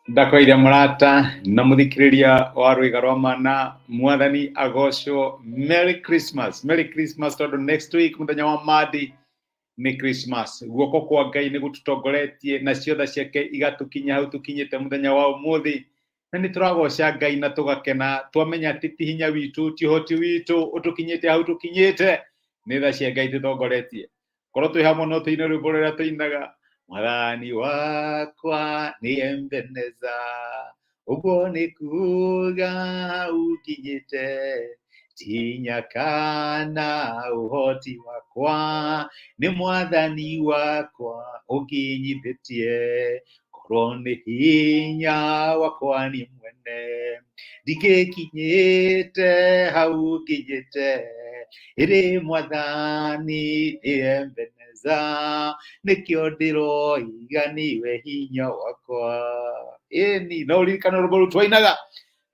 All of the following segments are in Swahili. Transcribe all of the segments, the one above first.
Ndakoire murata na muthikiriria wa rwiga rwa mana mwathani agocwo. Merry Christmas, Merry Christmas. Tondu next week muthenya wa madi ni Christmas. Guoko kwa Ngai ni gututongoretie na ciothe ciake igatukinya hau tukinyite muthenya wa umuthi, na ni turagoca Ngai na tugakena twamenya ati ti hinya witu ti hoti witu utukinyite hau tukinyite, ni tha cia Ngai tutongoretie. Korwo twi hamwe no tuine rwimbo ruria tuinaga mwathani wakwa ni Ebeneza, uguo ni kuga ukinyite tinya kana uhoti wakwa, ni mwathani wakwa ukinyithitie, korwo ni hinya wakwa ni mwene ndigikinyite hau ukinyite, iri mwathani ni Ebeneza, nikio ndiroiga niwe hinya wakwa. Ĩni no ririkana rwĩmbo rũu twainaga,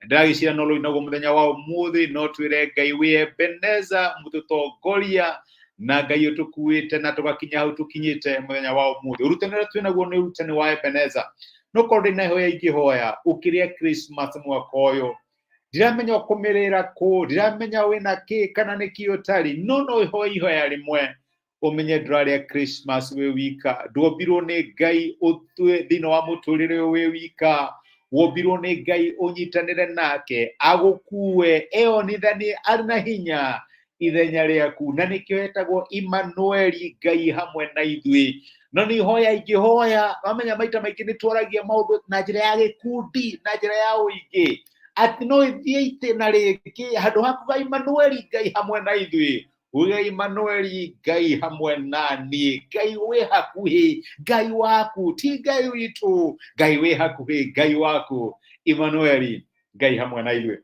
ndagicira no rũinagwo muthenya wa umuthi, no twire Ngai wi Ebeneza mututongoria na Ngai utukuite na tugakinya hau tukinyite muthenya wa umuthi. Urutani uria twinaguo ni urutani wa Ebeneza. No korwo ndina ihoya ingihoya ukiria Christmas mwaka uyu, ndiramenya ukumirira ku, ndiramenya wina ki kana niki utari, no ihoya ihoya rimwe umenye nduraria Christmas we wika, nduombirwo ni Ngai utue thini wa muturire we wika, wombirwo ni Ngai unyitanire nake agukue eonithanie ari na hinya ithenya riaku, na nikio etagwo Immanueli, Ngai hamwe na ithui. No ni hoya ingihoya, wamenya maita maingi ni twaragia maundu na njira ya gikundi, na njira ya uingi, ati no ithie itena ringi handu hakuga Immanueli, Ngai hamwe na ithui. Uge Immanueli, Ngai hamwe nani, Ngai wi hakuhi, Ngai waku ti Ngai witu, Ngai wi hakuhi, Ngai waku. Immanueli, Ngai hamwe na ithui.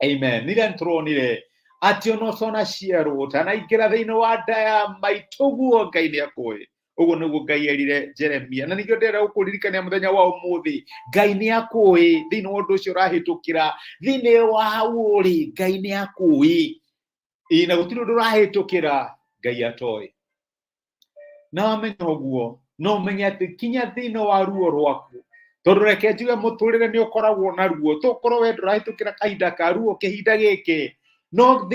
Amen. Nire ntronire ati ono sona ciarwo tanaingira thiini wa nda ya maitu guo Ngai ni akui. Uguo niguo Ngai erire Jeremia, na nikio ndera gukuririkania muthenya wa umuthi, Ngai ni akui thiini wa undu ucio urahitukira, thiini wa uri Ngai ni akui. Ina gutiri undu urahitukira Ngai atoi. Na wamenya uguo no umenye ati kinya thiini wa ruo rwaku, tondu reke njuge muturire ni ukoragwo na ruo, tukorwo we ndurahitukira kahinda ka ruo kihinda giki, no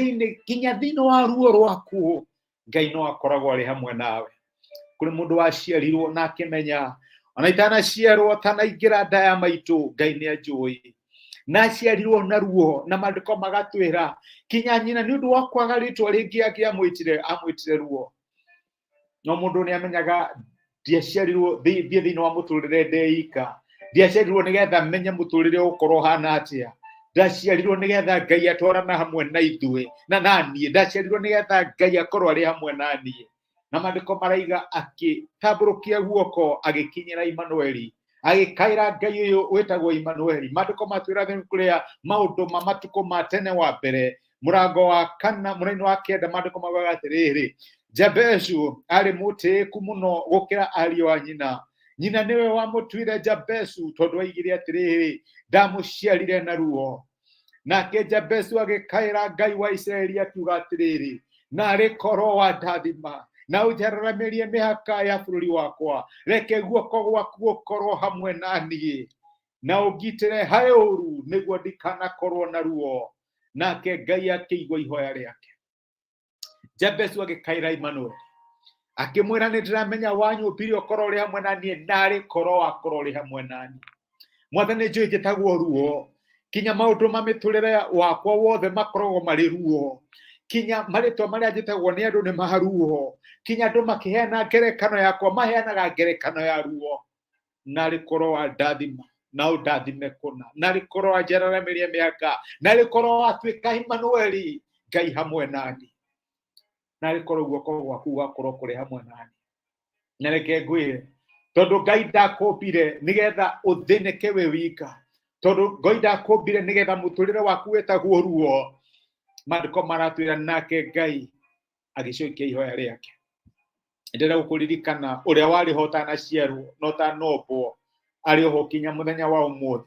kinya thiini wa ruo rwaku Ngai no akoragwo ari hamwe nawe. Kuri mundu waciarirwo na akimenya ona itanaciarwo atanaingira nda ya maitu, Ngai ni anjui na aciarirwo na ruo, na maandiko magatwira kinya nyina ni undu wa kwaga ritwa ringi amwitire ruo. No mundu ni amenyaga ndiaciarirwo thiini wa muturire ndeika, ndiaciarirwo nigetha menye muturire ukorwo hana atia, ndaciarirwo nigetha Ngai atwarana hamwe na ithui na nanie, ndaciarirwo nigetha Ngai akorwo ari hamwe nanie. Na maandiko maraiga akitamburukia guoko agikinyira Immanueli, agikaira Ngai uyu wetagwo Immanueli. Maandiko matwira thiini kuria maundu ma matuko ma tene wa mbere murango wa 4 muraini wa 9, maandiko maugaga atiriri, Jabezu ari mutiiku muno gukira ariu a nyina, nyina niwe wamutwire Jabezu tondu aigire atiriri, ndamuciarire na ruo. Nake Jabezu agikaira Ngai wa Israeli akiuga atiriri, nari korwo wandathima na ujararamirie mihaka ya bururi wakwa, reke guoko gwaku gukorwo hamwe nanie na ugitire harĩ ũru nĩguo ndikanakorwo na ruo. Nake Ngai akĩigua ihoya rĩake. Jabezu agĩkaĩra Immanueli akĩmwĩra nĩ ndĩramenya wanyũmbire ũkorwo ũrĩ hamwe naniĩ, narĩ korwo wakorwo ũrĩ hamwe naniĩ. Mwathani njũĩ njĩtagwo ruo, kinya maũndũ ma mĩtũrĩre wakwa wothe makoragwo marĩ ruo, kinya marĩtwa marĩa njĩtagwo nĩ andũ nĩ maruo, kinya andũ makĩheana ngerekano yakwa maheanaga ngerekano ya ruo. Narĩ korwo wandathima na undathime kũna, narĩ korwo wanjararamirie mĩhaka, narĩ korwo watuĩka Immanueli, Ngai hamwe nani, narĩ korwo guoko gwaku gugakorwo kũrĩ hamwe nani. Na reke ngwĩre tondu Ngai ndakũmbire nigetha ũthĩnĩke we wika, tondu Ngai ndakũmbire nigetha mũtũrĩre waku wetagwo ruo, maandiko maratwĩra nake Ngai agĩcokia ihoya rĩake. Ndĩrenda gũkũririkana ũrĩa warĩ ho ũtanaciarwo na ũtanombwo arĩ ho kinya mũthenya wa ũmũthĩ,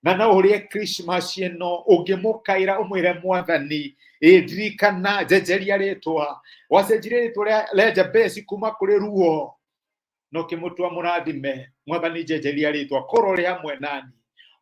na no ũrĩe Christmas ĩno ũngĩmũkaĩra ũmwĩre Mwathani, ndirikana njenjeria rĩtwa, wacenjirie rĩtwa rĩa Jabesi kuma kũrĩ ruo, no ũkĩmũtua mũrathime. Mwathani njenjeria rĩtwa, korwo ũrĩ hamwe nani,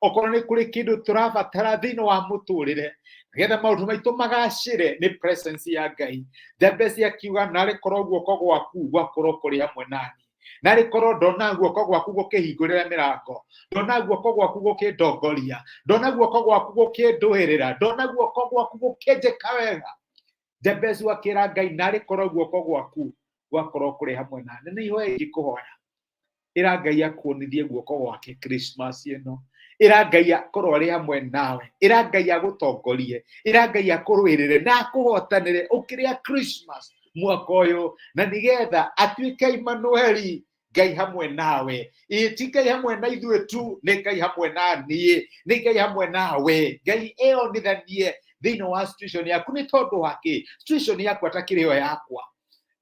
okorwo nĩ kũrĩ kĩndũ tũrabatara thĩinĩ wa mũtũrĩre nĩgetha maũndũ maitũ magacĩre nĩ presence ya Ngai. Jabezi akiuga narĩ korwo guoko gwaku gwakorwo kũrĩ hamwe nani, narĩ korwo ndona guoko gwaku gũkĩhingũrĩra mĩrango, ndona guoko gwaku gũkĩndongoria, ndona guoko gwaku gũkĩndũĩrĩra, ndona guoko gwaku gũkĩnjĩka wega. Jabezi akĩra Ngai narĩ korwo guoko gwaku gwakorwo kũrĩ hamwe nani. Nĩ ihoya ingĩkũhoya, ĩra Ngai akuonithie guoko gwake Christmas ĩno, ĩra Ngai akorwo arĩ hamwe nawe, ĩra Ngai agũtongorie, ĩra Ngai akũrũĩrĩre na akũhotanĩre ũkĩrĩa Christmas mwaka ũyũ, na nĩgetha atuĩke Emmanuel, Ngai hamwe nawe. Ti Ngai hamwe na ithuĩ tu, nĩ Ngai hamwe na niĩ, nĩ Ngai hamwe nawe. Ngai eyonithanie thĩinĩ wa situation yaku. Nĩ tondũ wake situation yaku atakĩrĩ yo yakwa,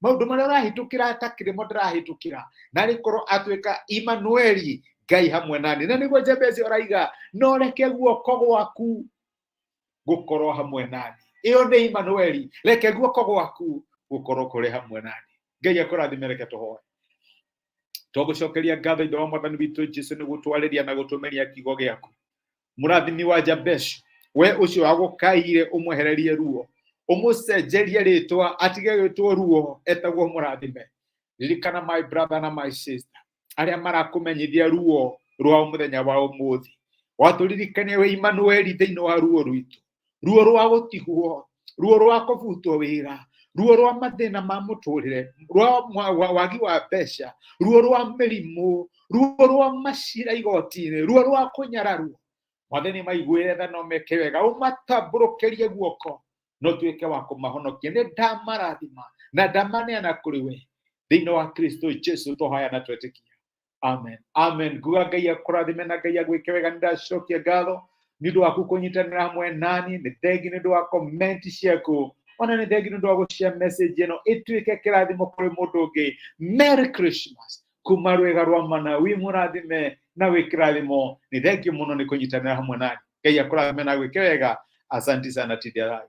maũndũ marĩa ũrahĩtũkĩra atakĩrĩ mo ndĩrahĩtũkĩra, narĩ korwo atuĩka Emmanuel, Ngai hamwe nani. Na nĩguo Jabezi araiga no reke guoko gwaku gũkorwo hamwe nani. Ĩyo nĩ Emmanuel, reke guoko gwaku gũkorwo kũrĩ hamwe nani. Ngai akũrathime, reke tũhoe. Tũgũcokeria ngatho ithe wa Mwathani witũ Jesũ nĩ gũtwarĩria na gũtũmeria kiugo gĩaku. Mũrathimi wa Jabezi, we ũcio wagũkaire ũmwehererie ruo, ũmũcenjerie rĩtwa atige gwĩtwo ruo, etagwo mũrathime. Ririkana my brother na my sister arĩa marakũmenyithia ruo rwa mũthenya wa ũmũthĩ. Watũririkania we Emmanuel thĩinĩ wa ruo rwitũ, ruo rwa gũtigwo, ruo rwa kũbutwo wĩra, ruo rwa mathĩna ma mũtũrĩre, rwa wagi wa mbeca, ruo rwa mĩrimũ, ruo rwa macira igoti-inĩ, ruo rwa kũnyararwo. Mwathani maiguĩre tha no meke wega, ũmatambũrũkĩrie guoko no tuĩke wa kũmahonokia. Nĩ ndamarathima na ndamaneana kũrĩ we thĩinĩ wa Kristo Jesũ tũhoya na twetĩkia. Amen. Amen. Nguga Ngai akũrathime na Ngai agwĩke wega. Nĩ ndacokia ngatho nĩ ũndũ waku kũnyitanĩra hamwe nani. Nĩ thengi nĩ ũndũ wa comment ciaku, ona nĩ thengi nĩ ũndũ wa gũshare message ĩno ĩtuĩke kĩrathimo kũrĩ mũndũ ũngĩ. Merry Christmas kuma rwega rwa mana. Wĩ mũrathime na wĩ kĩrathimo. Nĩ thengi mũno nĩ kũnyitanĩra hamwe nani. Ngai akũrathime na agwĩke wega. Asante sana Tidia.